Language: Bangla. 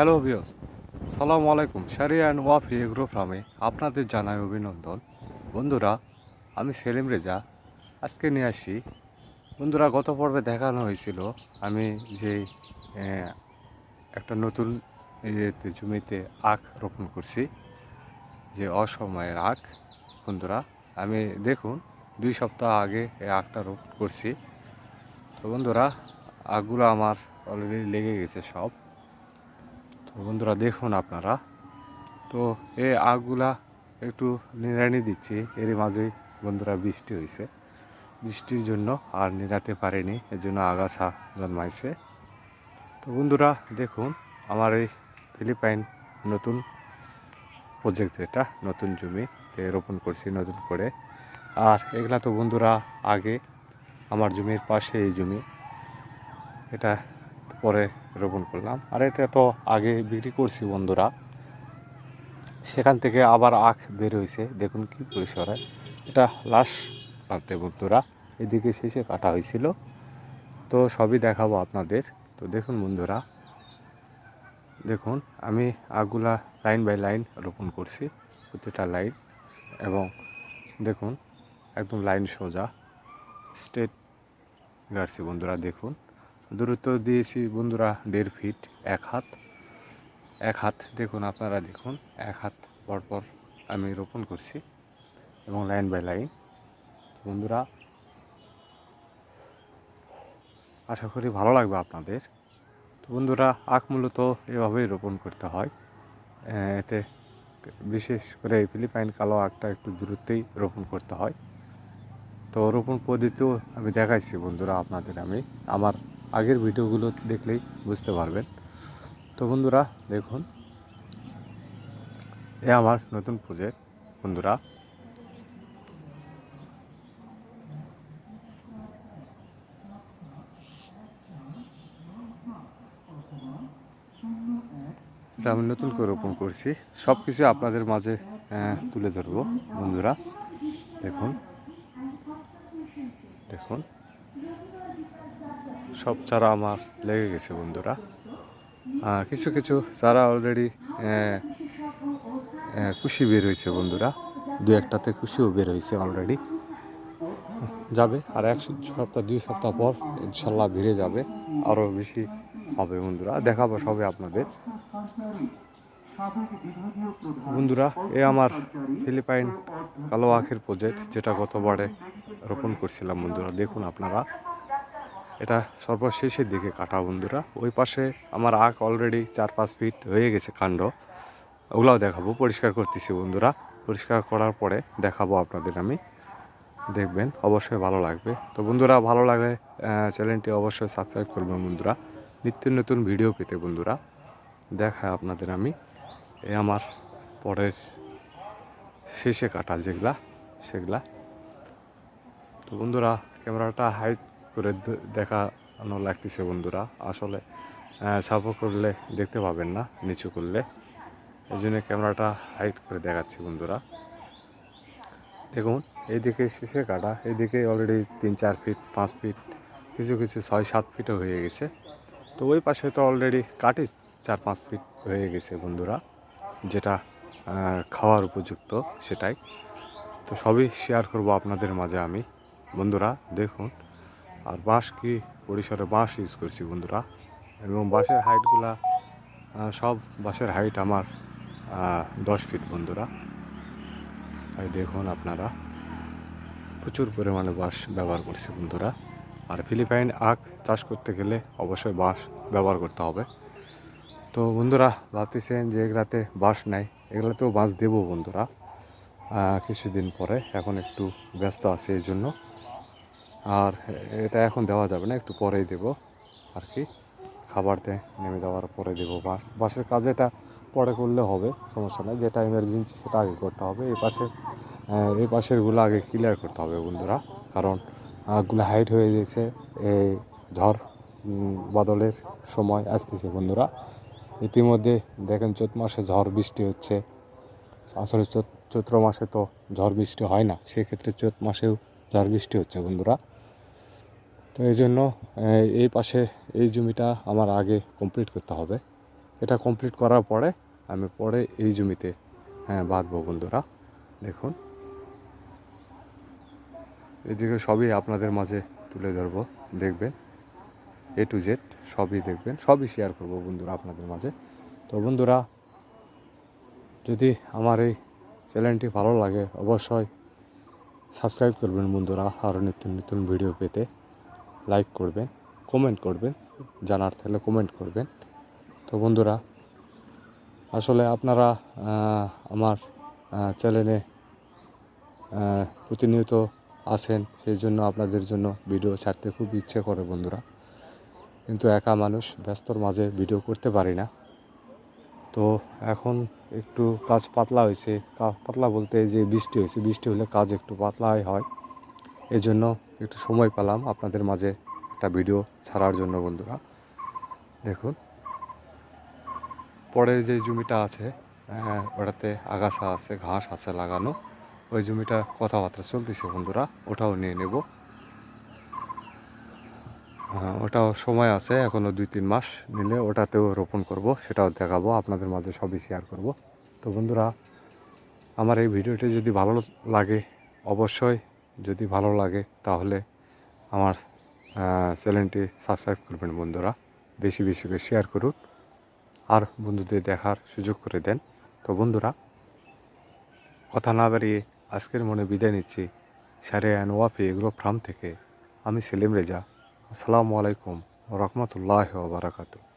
হ্যালো ভিউয়ার্স, সালামু আলাইকুম। শারি অ্যান্ড ওয়াফি এগ্রো ফার্মে আপনাদের জানাই অভিনন্দন। বন্ধুরা, আমি সেলিম রেজা। আজকে নিয়ে আসি বন্ধুরা, গত পর্বে দেখানো হয়েছিল আমি যে একটা নতুন জমিতে আখ রোপণ করছি, যে অসময়ের আখ। বন্ধুরা, আমি দেখুন 2 সপ্তাহ আগে এই আখটা রোপণ করছি। তো বন্ধুরা, আখগুলো আমার অলরেডি লেগে গেছে সব। তো বন্ধুরা দেখুন আপনারা, তো এই আখগুলা একটু নিড়ানি দিচ্ছি। এরই মাঝেই বন্ধুরা বৃষ্টি হয়েছে, বৃষ্টির জন্য আর নিড়াতে পারেনি, এর জন্য আগাছা জন্মাইছে। তো বন্ধুরা দেখুন, আমার এই ফিলিপাইন নতুন প্রজেক্ট, যেটা নতুন জমিতে রোপণ করছি নতুন করে। আর এগুলা তো বন্ধুরা আগে আমার জমির পাশে এই জমি, এটা পরে রোপণ করলাম। আর এটা তো আগে বিক্রি করছি বন্ধুরা, সেখান থেকে আবার আখ বের হয়েছে। দেখুন কি পরিসরে, এটা লাস্ট প্রান্তে বন্ধুরা, এদিকে শেষে কাটা হয়েছিল। তো সবই দেখাবো আপনাদের। তো দেখুন বন্ধুরা, দেখুন আমি আখগুলা লাইন বাই লাইন রোপণ করছি, প্রতিটা লাইন। এবং দেখুন একদম লাইন সোজা স্ট্রেট গাড়ছি বন্ধুরা। দেখুন দূরত্ব দিয়েছি বন্ধুরা 1.5 ফিট, 1 হাত। দেখুন আপনারা দেখুন, 1 হাত পরপর আমি রোপণ করছি এবং লাইন বাই লাইন। বন্ধুরা আশা করি ভালো লাগবে আপনাদের। তো বন্ধুরা, আখ মূলত এভাবেই রোপণ করতে হয়। এতে বিশেষ করে ফিলিপাইন কালো আখটা একটু দূরত্বেই রোপণ করতে হয়। তো রোপণ পদ্ধতিও আমি দেখাইছি বন্ধুরা আপনাদের, আমি আমার আগের ভিডিওগুলো দেখলেই বুঝতে পারবেন। তো বন্ধুরা দেখুন, এ আমার নতুন প্রজেক্ট বন্ধুরা। এটা আমি নতুন করে রোপণ করছি, সব কিছু আপনাদের মাঝে তুলে ধরবো বন্ধুরা। দেখুন দেখুন সব চারা আমার লেগে গেছে বন্ধুরা। কিছু কিছু চারা অলরেডি কুশি বের হয়েছে বন্ধুরা, 2-1টাতে কুশিও বের হয়েছে অলরেডি। যাবে আর 1 সপ্তাহ 2 সপ্তাহ পর ইনশাল্লাহ বেড়ে যাবে, আরও বেশি হবে বন্ধুরা। দেখাবো সবে আপনাদের। বন্ধুরা, এ আমার ফিলিপাইন কালো আখের প্রজেক্ট, যেটা গতবারে রোপণ করছিলাম বন্ধুরা। দেখুন আপনারা, এটা সর্বশেষের দিকে কাটা বন্ধুরা। ওই পাশে আমার আখ অলরেডি 4-5 ফিট হয়ে গেছে কাণ্ড, ওগুলাও দেখাবো। পরিষ্কার করতেছি বন্ধুরা, পরিষ্কার করার পরে দেখাবো আপনাদের আমি, দেখবেন অবশ্যই ভালো লাগবে। তো বন্ধুরা, ভালো লাগলে চ্যানেলটি অবশ্যই সাবস্ক্রাইব করবেন বন্ধুরা, নিত্য নতুন ভিডিও পেতে বন্ধুরা। দেখায় আপনাদের আমি এই আমার পরের শেষে কাটা যেগুলা সেগুলা। তো বন্ধুরা, ক্যামেরাটা হাইট করে দেখানো লাগতেছে বন্ধুরা, আসলে সাপোর্ট করলে দেখতে পাবেন না, নিচু করলে। এই জন্য ক্যামেরাটা হাইট করে দেখাচ্ছি বন্ধুরা। দেখুন এইদিকে শেষে কাটা, এইদিকে অলরেডি 3-4 ফিট, 5 ফিট, কিছু কিছু 6-7 ফিটও হয়ে গেছে। তো ওই পাশে তো অলরেডি কাটি 4-5 ফিট হয়ে গেছে বন্ধুরা, যেটা খাওয়ার উপযুক্ত সেটাই। তো সবই শেয়ার করব আপনাদের মাঝে আমি বন্ধুরা। দেখুন, আর বাঁশ কি পরিসরে বাঁশ ইউজ করছি বন্ধুরা, এবং বাঁশের হাইটগুলা সব বাঁশের হাইট আমার 10 ফিট বন্ধুরা। এই দেখুন আপনারা, প্রচুর পরিমাণে বাঁশ ব্যবহার করছি বন্ধুরা। আর ফিলিপাইন আখ চাষ করতে গেলে অবশ্যই বাঁশ ব্যবহার করতে হবে। তো বন্ধুরা ভাবতেছেন যে এগুলাতে বাঁশ নাই, এগুলাতেও বাঁশ দেবো বন্ধুরা কিছুদিন পরে। এখন একটু ব্যস্ত আছে এই জন্য, আর এটা এখন দেওয়া যাবে না, একটু পরেই দেবো আর কি। খাবার নেমে যাওয়ার পরে দেবো বাঁশের কাজ, এটা পরে করলে হবে, সমস্যা নেই। যেটা ইমার্জেন্সি সেটা আগে করতে হবে। এই পাশেরগুলো আগে ক্লিয়ার করতে হবে বন্ধুরা, কারণ গুলো হাইট হয়ে গেছে। এই ঝড় বাদলের সময় আসতেছে বন্ধুরা। ইতিমধ্যে দেখেন চৈত মাসে ঝড় বৃষ্টি হচ্ছে। আসলে চৈত্র মাসে তো ঝড় বৃষ্টি হয় না, সেক্ষেত্রে চৈত মাসেও ঝড় বৃষ্টি হচ্ছে বন্ধুরা। তো এই জন্য এই পাশে এই জমিটা আমার আগে কমপ্লিট করতে হবে, এটা কমপ্লিট করার পরে আমি পরে এই জমিতে বাঁধবো বন্ধুরা। দেখুন এদিকে সবই আপনাদের মাঝে তুলে ধরবো, দেখবেন A to Z সবই দেখবেন, সবই শেয়ার করবো বন্ধুরা আপনাদের মাঝে। তো বন্ধুরা যদি আমার এই চ্যানেলটি ভালো লাগে অবশ্যই সাবস্ক্রাইব করবেন বন্ধুরা, আরও নতুন নতুন ভিডিও পেতে। লাইক করবেন, কমেন্ট করবেন, জানার থাকলে কমেন্ট করবেন। তো বন্ধুরা আসলে আপনারা আমার চ্যানেলে প্রতিনিয়ত আসেন, সেই জন্য আপনাদের জন্য ভিডিও ছাড়তে খুব ইচ্ছে করে বন্ধুরা, কিন্তু একা মানুষ, ব্যস্তর মাঝে ভিডিও করতে পারি না। তো এখন একটু কাজ পাতলা হয়েছে, পাতলা বলতে যে বৃষ্টি হয়েছে, বৃষ্টি হলে কাজ একটু পাতলাই হয়, এই জন্য একটু সময় পেলাম আপনাদের মাঝে একটা ভিডিও ছাড়ার জন্য বন্ধুরা। দেখুন পরের যে জমিটা আছে ওটাতে আগাছা আছে, ঘাস আছে লাগানো, ওই জমিটা কথাবার্তা চলতেছে বন্ধুরা, ওটাও নিয়ে নেব। ওটাও সময় আছে এখনও 2-3 মাস, নিলে ওটাতেও রোপণ করব, সেটাও দেখাবো আপনাদের মাঝে, সবই শেয়ার করব। তো বন্ধুরা আমার এই ভিডিওটি যদি ভালো লাগে অবশ্যই, যদি ভালো লাগে তাহলে আমার চ্যানেলটি সাবস্ক্রাইব করবেন বন্ধুরা, বেশি বেশি করে শেয়ার করুন আর বন্ধুদের দেখার সুযোগ করে দেন। তো বন্ধুরা কথা না বাড়িয়ে আজকের মনে বিদায় নিচ্ছি সারে অ্যান্ড ওয়াফি এগ্রো ফার্ম থেকে। আমি সেলিম রেজা। আসসালামু আলাইকুম ওয়া রাহমাতুল্লাহি ওয়া বারাকাতুহু।